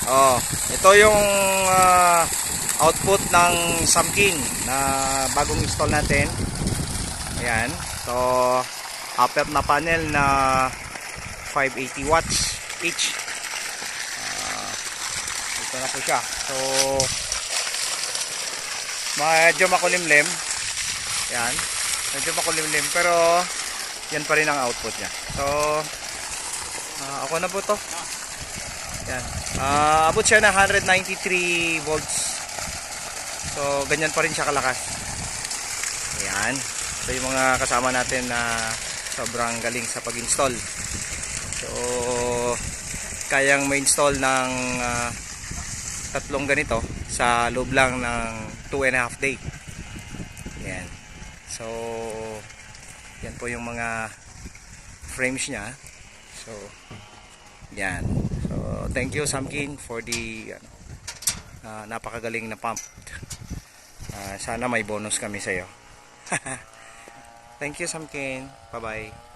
Oh, ito yung output ng Samking na bagong install natin. Ayan. So, half-up na panel na 580 watts each. Ito na po siya. So, medyo makulimlim. Ayan. Medyo makulimlim pero yan pa rin ang output niya. So, ako na po to. Yan. Abot siya na 193 volts. So, ganyan pa rin siya kalakas. Ayan. So, yung mga kasama natin na sobrang galing sa pag-install. So, kayang ma-install ng tatlong ganito sa loob lang ng 2.5 day. Ayan. So, yan po yung mga frames niya. So, yan. So, thank you Samkin for the napakagaling na pump. Sana may bonus kami sa iyo. Thank you Samkin. Bye-bye.